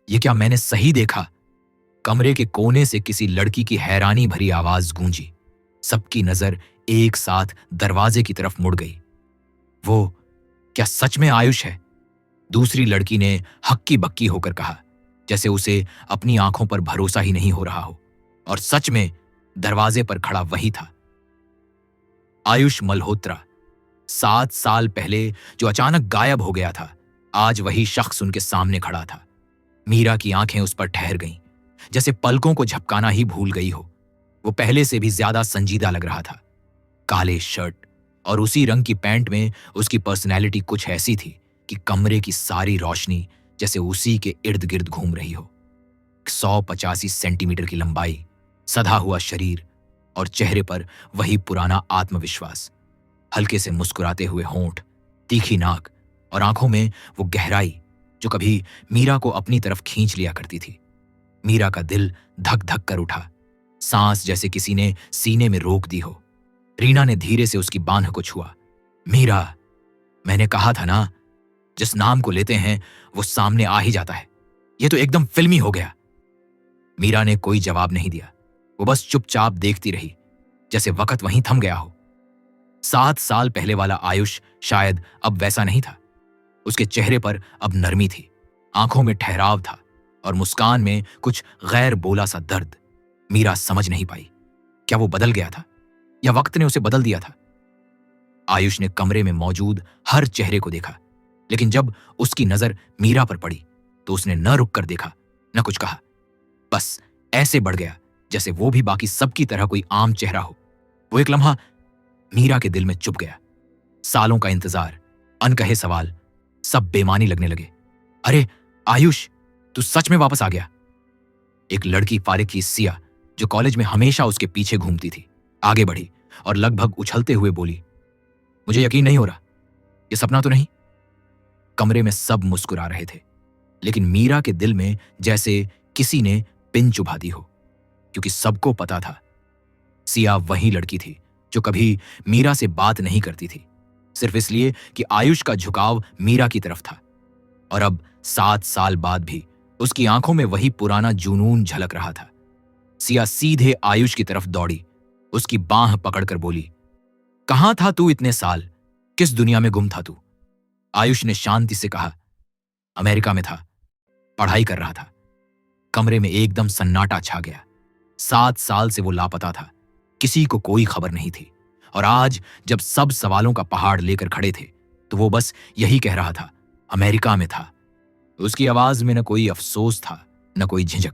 ये क्या मैंने सही देखा? कमरे के कोने से किसी लड़की की हैरानी भरी आवाज गूंजी। सबकी नजर एक साथ दरवाजे की तरफ मुड़ गई। वो क्या सच में आयुष है? दूसरी लड़की ने हक्की बक्की होकर कहा, जैसे उसे अपनी आंखों पर भरोसा ही नहीं हो रहा हो। और सच में दरवाजे पर खड़ा वही था, आयुष मल्होत्रा। 7 साल पहले जो अचानक गायब हो गया था, आज वही शख्स उनके सामने खड़ा था। मीरा की आंखें उस पर ठहर गईं, जैसे पलकों को झपकाना ही भूल गई हो। वो पहले से भी ज्यादा संजीदा लग रहा था। काले शर्ट और उसी रंग की पैंट में उसकी पर्सनैलिटी कुछ ऐसी थी कि कमरे की सारी रोशनी जैसे उसी के इर्द गिर्द घूम रही हो। 185 सेंटीमीटर की लंबाई, सधा हुआ शरीर और चेहरे पर वही पुराना आत्मविश्वास। हल्के से मुस्कुराते हुए होंठ, तीखी नाक और आंखों में वो गहराई जो कभी मीरा को अपनी तरफ खींच लिया करती थी। मीरा का दिल धक धक कर उठा, सांस जैसे किसी ने सीने में रोक दी हो। रीना ने धीरे से उसकी बांह को छुआ। मीरा, मैंने कहा था ना, जिस नाम को लेते हैं वो सामने आ ही जाता है। ये तो एकदम फिल्मी हो गया। मीरा ने कोई जवाब नहीं दिया। वो बस चुपचाप देखती रही, जैसे वक्त वहीं थम गया हो। 7 साल पहले वाला आयुष शायद अब वैसा नहीं था। उसके चेहरे पर अब नरमी थी, आंखों में ठहराव था और मुस्कान में कुछ गैर बोला सा दर्द। मीरा समझ नहीं पाई, क्या वो बदल गया था या वक्त ने उसे बदल दिया था? आयुष ने कमरे में मौजूद हर चेहरे को देखा, लेकिन जब उसकी नजर मीरा पर पड़ी तो उसने न रुक कर देखा, न कुछ कहा। बस ऐसे बढ़ गया जैसे वो भी बाकी सबकी तरह कोई आम चेहरा हो। वो एक लम्हा मीरा के दिल में चुभ गया। सालों का इंतजार, अनकहे सवाल, सब बेमानी लगने लगे। अरे आयुष, तू सच में वापस आ गया? एक लड़की फारिग की सिया, जो कॉलेज में हमेशा उसके पीछे घूमती थी, आगे बढ़ी और लगभग उछलते हुए बोली, मुझे यकीन नहीं हो रहा, ये सपना तो नहीं? कमरे में सब मुस्कुरा रहे थे, लेकिन मीरा के दिल में जैसे किसी ने पिन चुभा दी हो, क्योंकि सबको पता था सिया वही लड़की थी जो कभी मीरा से बात नहीं करती थी, सिर्फ इसलिए कि आयुष का झुकाव मीरा की तरफ था। और अब 7 साल बाद भी उसकी आंखों में वही पुराना जुनून झलक रहा था। सिया सीधे आयुष की तरफ दौड़ी, उसकी बांह पकड़कर बोली, कहां था तू इतने साल? किस दुनिया में गुम था तू? आयुष ने शांति से कहा, अमेरिका में था, पढ़ाई कर रहा था। कमरे में एकदम सन्नाटा छा गया। 7 साल से वो लापता था, किसी को कोई खबर नहीं थी। और आज जब सब सवालों का पहाड़ लेकर खड़े थे तो वो बस यही कह रहा था, अमेरिका में था। उसकी आवाज में न कोई अफसोस था, न कोई झिझक,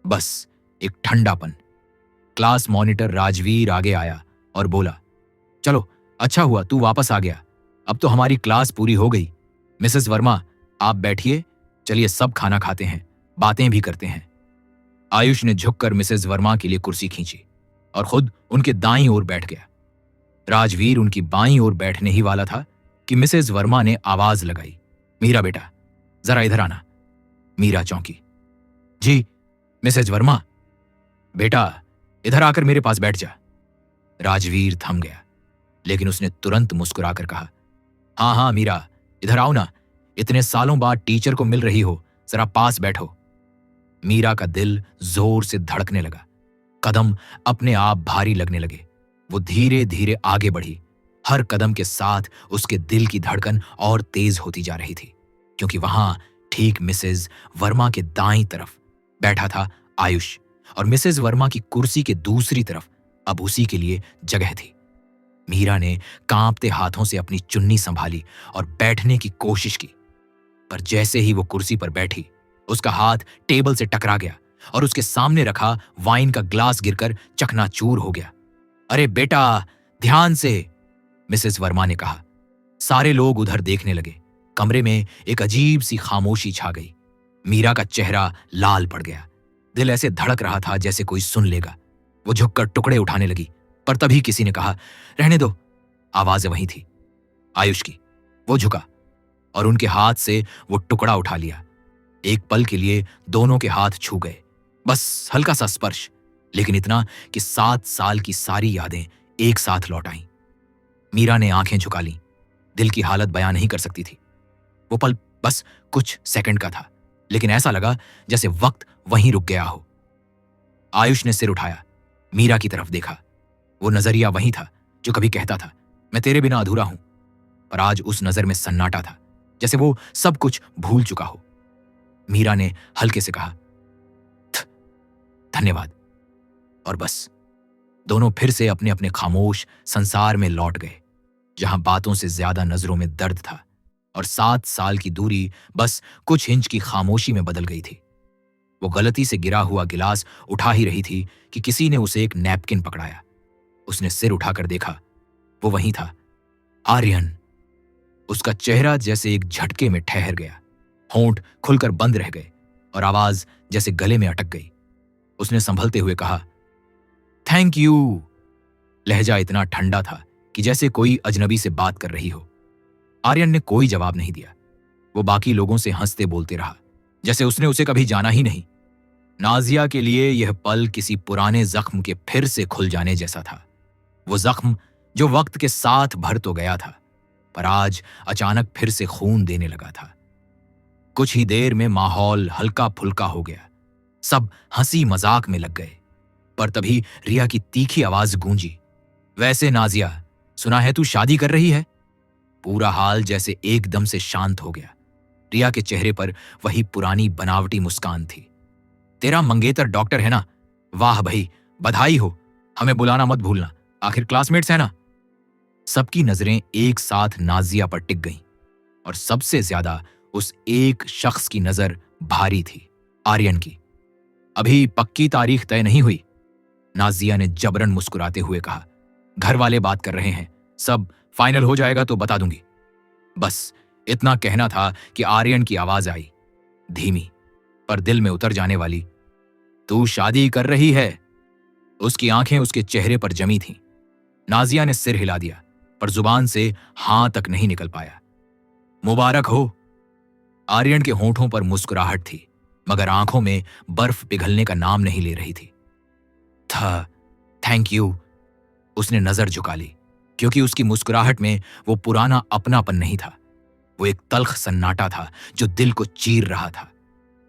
बस एक ठंडापन। क्लास मॉनिटर राजवीर आगे आया और बोला, चलो अच्छा हुआ तू वापस आ गया, अब तो हमारी क्लास पूरी हो गई। मिसेस वर्मा, आप बैठिए, चलिए सब खाना खाते हैं, बातें भी करते हैं। आयुष ने झुककर मिसेस वर्मा के लिए कुर्सी खींची और खुद उनके दाईं ओर बैठ गया। राजवीर उनकी बाईं ओर बैठने ही वाला था कि मिसेस वर्मा ने आवाज लगाई, मीरा बेटा, जरा इधर आना। मीरा चौंकी। जी मिसेस वर्मा। बेटा इधर आकर मेरे पास बैठ जा। राजवीर थम गया, लेकिन उसने तुरंत मुस्कुराकर कहा, हाँ हाँ मीरा, इधर आओ ना, इतने सालों बाद टीचर को मिल रही हो, जरा पास बैठो। मीरा का दिल जोर से धड़कने लगा, कदम अपने आप भारी लगने लगे। वो धीरे धीरे आगे बढ़ी, हर कदम के साथ उसके दिल की धड़कन और तेज होती जा रही थी, क्योंकि वहां ठीक मिसेस वर्मा के दाईं तरफ बैठा था आयुष, और मिसेस वर्मा की कुर्सी के दूसरी तरफ अब उसी के लिए जगह थी। मीरा ने कांपते हाथों से अपनी चुन्नी संभाली और बैठने की कोशिश की, पर जैसे ही वो कुर्सी पर बैठी, उसका हाथ टेबल से टकरा गया और उसके सामने रखा वाइन का ग्लास गिरकर चकनाचूर हो गया। अरे बेटा, ध्यान से, मिसेस वर्मा ने कहा। सारे लोग उधर देखने लगे। कमरे में एक अजीब सी खामोशी छा गई। मीरा का चेहरा लाल पड़ गया, दिल ऐसे धड़क रहा था जैसे कोई सुन लेगा। वो झुककर टुकड़े उठाने लगी, पर तभी किसी ने कहा, रहने दो। आवाज वही थी, आयुष की। वो झुका और उनके हाथ से वो टुकड़ा उठा लिया। एक पल के लिए दोनों के हाथ छू गए, बस हल्का सा स्पर्श, लेकिन इतना कि 7 साल की सारी यादें एक साथ लौट आईं। मीरा ने आंखें झुका लीं, दिल की हालत बयां नहीं कर सकती थी। वो पल बस कुछ सेकंड का था, लेकिन ऐसा लगा जैसे वक्त वहीं रुक गया हो। आयुष ने सिर उठाया, मीरा की तरफ देखा। वो नजरिया वही था जो कभी कहता था, मैं तेरे बिना अधूरा हूं। पर आज उस नजर में सन्नाटा था, जैसे वो सब कुछ भूल चुका हो। मीरा ने हल्के से कहा, धन्यवाद। और बस दोनों फिर से अपने अपने खामोश संसार में लौट गए, जहां बातों से ज्यादा नजरों में दर्द था और 7 साल की दूरी बस कुछ इंच की खामोशी में बदल गई थी। वो गलती से गिरा हुआ गिलास उठा ही रही थी कि किसी ने उसे एक नैपकिन पकड़ाया। उसने सिर उठाकर देखा, वो वहीं था, आर्यन। उसका चेहरा जैसे एक झटके में ठहर गया, होंठ खुलकर बंद रह गए और आवाज जैसे गले में अटक गई। उसने संभलते हुए कहा, थैंक यू। लहजा इतना ठंडा था कि जैसे कोई अजनबी से बात कर रही हो। आर्यन ने कोई जवाब नहीं दिया। वो बाकी लोगों से हंसते बोलते रहा, जैसे उसने उसे कभी जाना ही नहीं। नाजिया के लिए यह पल किसी पुराने जख्म के फिर से खुल जाने जैसा था। वो जख्म जो वक्त के साथ भर तो गया था, पर आज अचानक फिर से खून देने लगा था। कुछ ही देर में माहौल हल्का फुल्का हो गया। सब हंसी मजाक में लग गए। पर तभी रिया की तीखी आवाज गूंजी, वैसे नाजिया, सुना है तू शादी कर रही है? पूरा हाल जैसे एकदम से शांत हो गया। रिया के चेहरे पर वही पुरानी बनावटी मुस्कान थी। तेरा मंगेतर डॉक्टर है ना? वाह भाई, बधाई हो। हमें बुलाना मत भूलना, आखिर क्लासमेट्स है ना। सबकी नजरें एक साथ नाजिया पर टिक गईं और सबसे ज्यादा उस एक शख्स की नजर भारी थी, आर्यन की। अभी पक्की तारीख तय नहीं हुई, नाजिया ने जबरन मुस्कुराते हुए कहा। घर वाले बात कर रहे हैं, सब फाइनल हो जाएगा तो बता दूंगी। बस इतना कहना था कि आर्यन की आवाज आई, धीमी पर दिल में उतर जाने वाली, तू शादी कर रही है? उसकी आंखें उसके चेहरे पर जमी थीं। नाजिया ने सिर हिला दिया, पर जुबान से हां तक नहीं निकल पाया। मुबारक हो। आर्यन के होंठों पर मुस्कुराहट थी, मगर आंखों में बर्फ पिघलने का नाम नहीं ले रही थी। Thank you. उसने नजर झुका ली, क्योंकि उसकी मुस्कुराहट में वो पुराना अपनापन नहीं था। वो एक तल्ख सन्नाटा था जो दिल को चीर रहा था।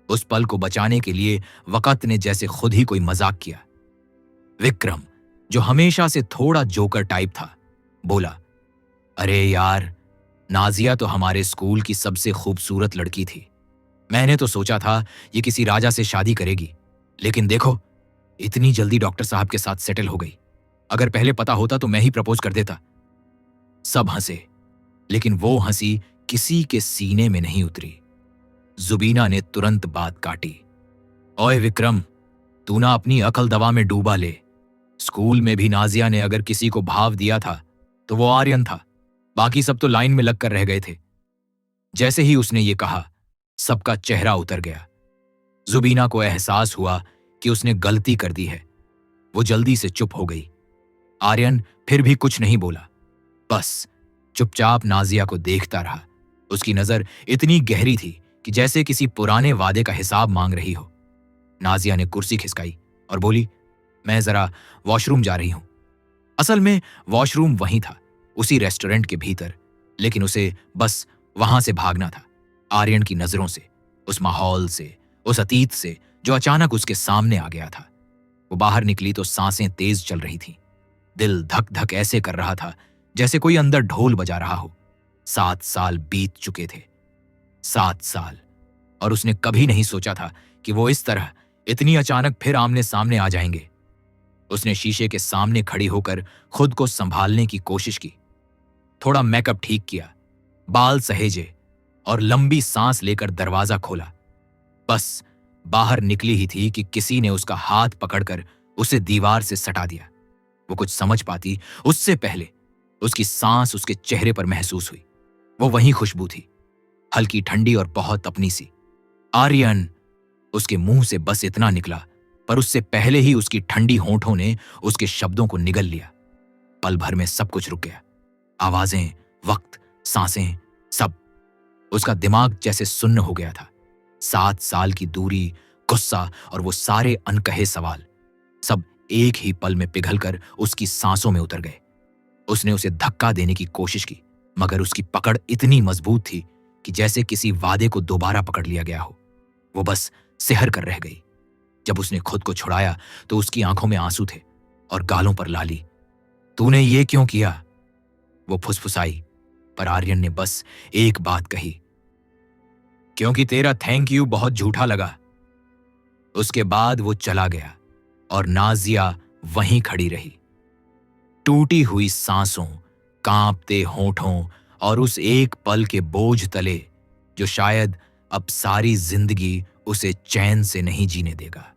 उस पल को बचाने के लिए वक़्त ने जैसे खुद ही कोई मजाक किया। विक्रम, जो हमेशा से थोड़ा जोकर टाइप था, बोला, अरे यार, नाजिया तो हमारे स्कूल की सबसे खूबसूरत लड़की थी। मैंने तो सोचा था ये किसी राजा से शादी करेगी, लेकिन देखो, इतनी जल्दी डॉक्टर साहब के साथ सेटल हो गई। अगर पहले पता होता तो मैं ही प्रपोज कर देता। सब हंसे, लेकिन वो हंसी किसी के सीने में नहीं उतरी। जुबीना ने तुरंत बात काटी, ओए विक्रम, तू ना अपनी अकल दवा में डूबा ले। स्कूल में भी नाजिया ने अगर किसी को भाव दिया था तो वो आर्यन था। बाकी सब तो लाइन में लगकर रह गए थे। जैसे ही उसने ये कहा, सबका चेहरा उतर गया। जुबीना को एहसास हुआ कि उसने गलती कर दी है। वो जल्दी से चुप हो गई। आर्यन फिर भी कुछ नहीं बोला, बस चुपचाप नाजिया को देखता रहा। उसकी नजर इतनी गहरी थी कि जैसे किसी पुराने वादे का हिसाब मांग रही हो। नाजिया ने कुर्सी खिसकाई और बोली, मैं जरा वॉशरूम जा रही हूं। असल में वॉशरूम वहीं था, उसी रेस्टोरेंट के भीतर, लेकिन उसे बस वहां से भागना था, आर्यन की नजरों से, उस माहौल से, उस अतीत से जो अचानक उसके सामने आ गया था। वो बाहर निकली तो सांसें तेज चल रही थीं। दिल धक धक ऐसे कर रहा था जैसे कोई अंदर ढोल बजा रहा हो। 7 साल बीत चुके थे, 7 साल, और उसने कभी नहीं सोचा था कि वो इस तरह इतनी अचानक फिर आमने सामने आ जाएंगे। उसने शीशे के सामने खड़ी होकर खुद को संभालने की कोशिश की। थोड़ा मेकअप ठीक किया, बाल सहेजे और लंबी सांस लेकर दरवाजा खोला। बस बाहर निकली ही थी कि किसी ने उसका हाथ पकड़कर उसे दीवार से सटा दिया। वो कुछ समझ पाती उससे पहले उसकी सांस उसके चेहरे पर महसूस हुई। वो वही खुशबू थी, हल्की, ठंडी और बहुत अपनी सी। आर्यन, उसके मुंह से बस इतना निकला, पर उससे पहले ही उसकी ठंडी होंठों ने उसके शब्दों को निगल लिया। पल भर में सब कुछ रुक गया, आवाजें, वक्त, सांसें, सब। उसका दिमाग जैसे सुन्न हो गया था। 7 साल की दूरी, गुस्सा और वो सारे अनकहे सवाल, सब एक ही पल में पिघलकर उसकी सांसों में उतर गए। उसने उसे धक्का देने की कोशिश की, मगर उसकी पकड़ इतनी मजबूत थी कि जैसे किसी वादे को दोबारा पकड़ लिया गया हो। वो बस सिहर कर रह गई। जब उसने खुद को छुड़ाया तो उसकी आंखों में आंसू थे और गालों पर लाली। तूने ये क्यों किया? वो फुसफुसाई, पर आर्यन ने बस एक बात कही, क्योंकि तेरा थैंक यू बहुत झूठा लगा। उसके बाद वो चला गया और नाजिया वहीं खड़ी रही, टूटी हुई सांसों, कांपते होठों और उस एक पल के बोझ तले जो शायद अब सारी जिंदगी उसे चैन से नहीं जीने देगा।